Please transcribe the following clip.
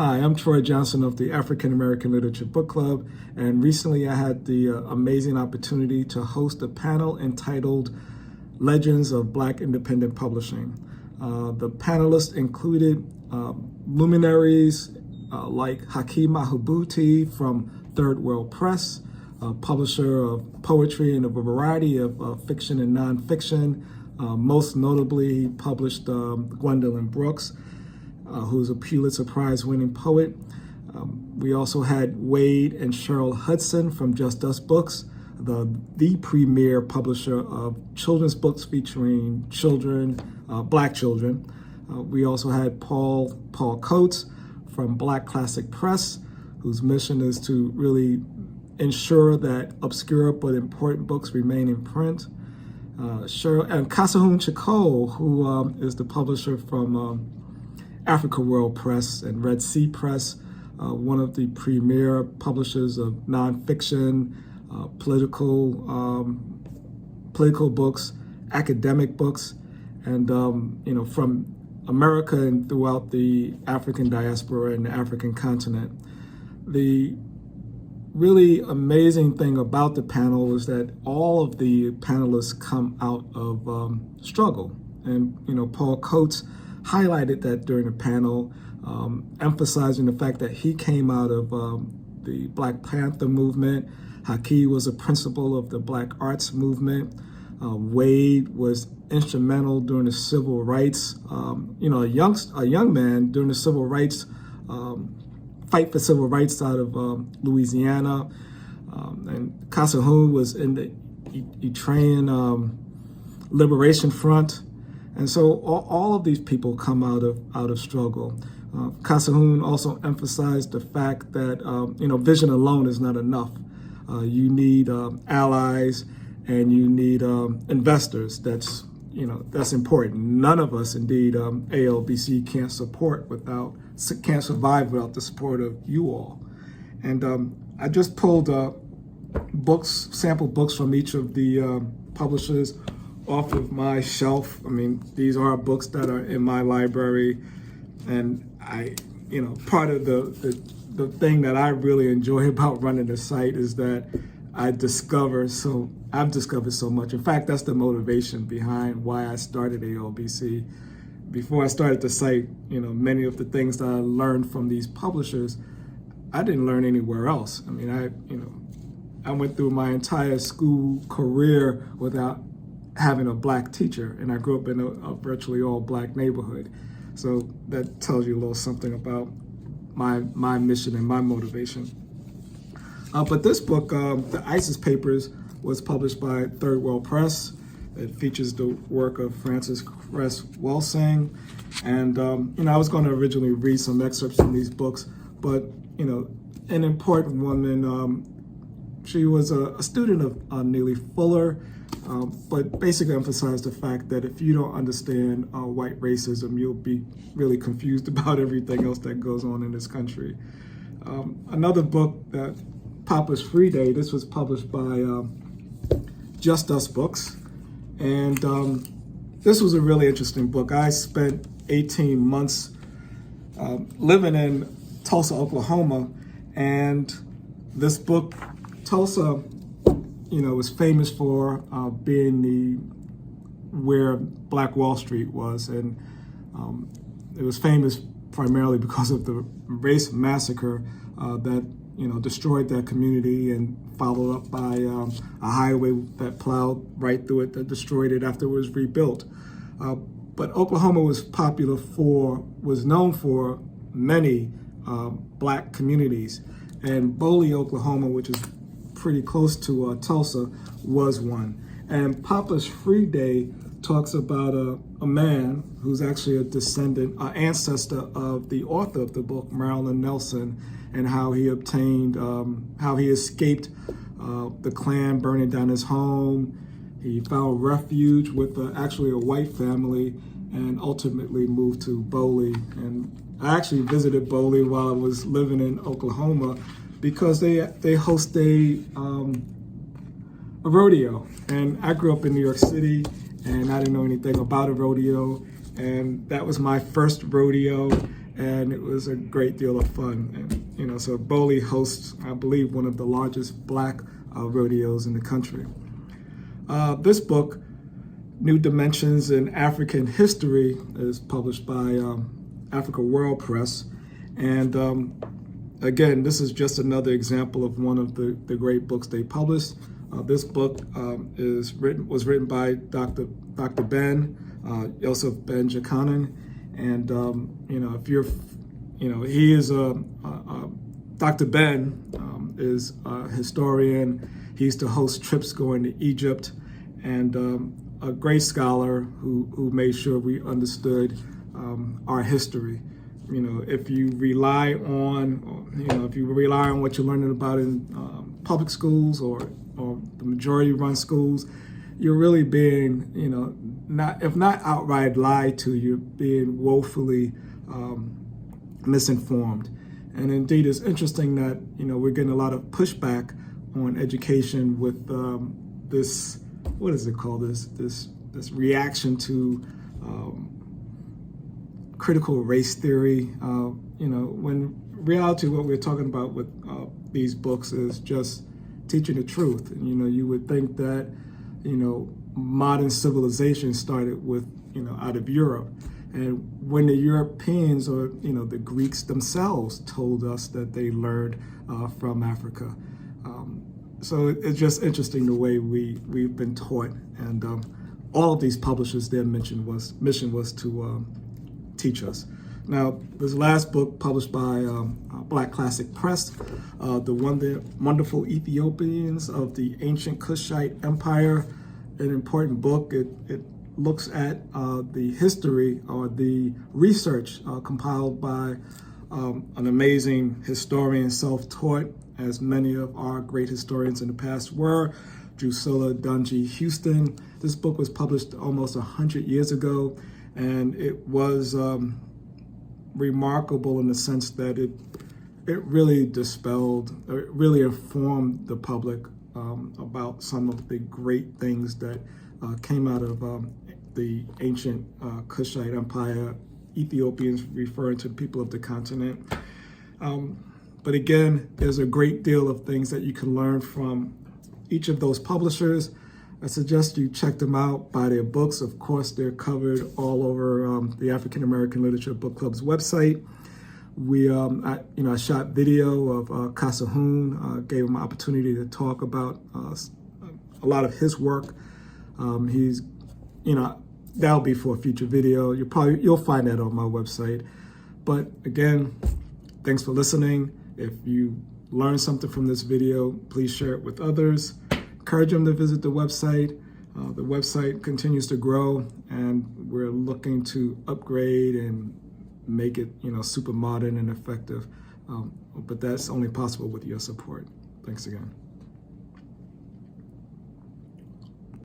Hi, I'm Troy Johnson of the African American Literature Book Club, and recently I had the amazing opportunity to host a panel entitled Legends of Black Independent Publishing. The panelists included luminaries like Haki from Third World Press, a publisher of poetry and of a variety of fiction and nonfiction. Most notably published Gwendolyn Brooks, who's a Pulitzer Prize winning poet. We also had Wade and Cheryl Hudson from Just Us Books, the premier publisher of children's books featuring children, Black children. We also had Paul Coates from Black Classic Press, whose mission is to really ensure that obscure but important books remain in print. Kassahun, who is the publisher from Africa World Press and Red Sea Press, one of the premier publishers of nonfiction, political books, academic books, and from America and throughout the African diaspora and the African continent. The really amazing thing about the panel is that all of the panelists come out of struggle, and Paul Coates highlighted that during the panel, emphasizing the fact that he came out of the Black Panther movement. Haki was a principal of the Black Arts movement. Wade was instrumental during the civil rights, a young man during the civil rights, fight for civil rights out of Louisiana. And Kassahun was in the Eritrean Liberation Front. And so all of these people come out of struggle. Kassahun also emphasized the fact that vision alone is not enough. You need allies, and you need investors. That's important. None of us, indeed, ALBC can't survive without the support of you all. And I just pulled sample books from each of the publishers off of my shelf. I mean, these are books that are in my library, and part of the thing that I really enjoy about running the site is that I've discovered so much. In fact, that's the motivation behind why I started ALBC. Before I started the site, many of the things that I learned from these publishers, I didn't learn anywhere else. I mean, I went through my entire school career without having a Black teacher, and I grew up in a virtually all Black neighborhood. So that tells you a little something about my mission and my motivation. But this book, The ISIS Papers, was published by Third World Press. It features the work of Frances Cress Welsing. And, I was going to originally read some excerpts from these books, but, an important woman, she was a student of Neely Fuller, but basically emphasized the fact that if you don't understand white racism, you'll be really confused about everything else that goes on in this country. Another book, that Papa's Free Day, this was published by Just Us Books. And this was a really interesting book. I spent 18 months living in Tulsa, Oklahoma, and this book, Tulsa, was famous for being where Black Wall Street was, and it was famous primarily because of the race massacre that destroyed that community, and followed up by a highway that plowed right through it, that destroyed it after it was rebuilt. But Oklahoma was known for many Black communities, and Boley, Oklahoma, which is pretty close to Tulsa, was one. And Papa's Free Day talks about a man who's actually ancestor of the author of the book, Marilyn Nelson, and how he escaped the Klan burning down his home. He found refuge with actually a white family, and ultimately moved to Boley. And I actually visited Boley while I was living in Oklahoma, because they host a rodeo. And I grew up in New York City, and I didn't know anything about a rodeo. And that was my first rodeo. and it was a great deal of fun. And, you know, so Bowley hosts, I believe, one of the largest black rodeos in the country. This book, New Dimensions in African History, is published by Africa World Press. And again, this is just another example of one of the great books they published. This book was written by Dr. Ben, Joseph Ben Jakanen. And, you know, if you're, you know, he is Dr. Ben is a historian. He used to host trips going to Egypt, and a great scholar who made sure we understood our history. You know, if you rely on what you're learning about in public schools or the majority-run schools, you're really being, you know, if not outright lied to, you're being woefully misinformed. And indeed, it's interesting that, you know, we're getting a lot of pushback on education with this, what is it called, this reaction to critical race theory. You know, when reality, what we're talking about with these books is just teaching the truth. And, you know, you would think that, you know, modern civilization started with, you know, out of Europe. And when the Europeans, or, you know, the Greeks themselves told us that they learned from Africa. So it's just interesting the way we've been taught. And all of these publishers, their mission was to teach us. Now, this last book published by Black Classic Press, The Wonderful Ethiopians of the Ancient Kushite Empire, an important book. It looks at the history or the research compiled by an amazing historian, self-taught, as many of our great historians in the past were, Drusilla Dungy Houston. This book was published almost 100 years ago, and it was remarkable in the sense that it really dispelled, it really informed the public about some of the great things that came out of the ancient Kushite Empire, Ethiopians referring to people of the continent. But again, there's a great deal of things that you can learn from each of those publishers. I suggest you check them out, buy their books. Of course, they're covered all over the African American Literature Book Club's website. I shot video of Kassahun, gave him an opportunity to talk about a lot of his work. He's, you know, that'll be for a future video. You'll find that on my website. But again, thanks for listening. If you learned something from this video, please share it with others. Encourage them to visit the website. The website continues to grow, and we're looking to upgrade and make it, you know, super modern and effective. But that's only possible with your support. Thanks again.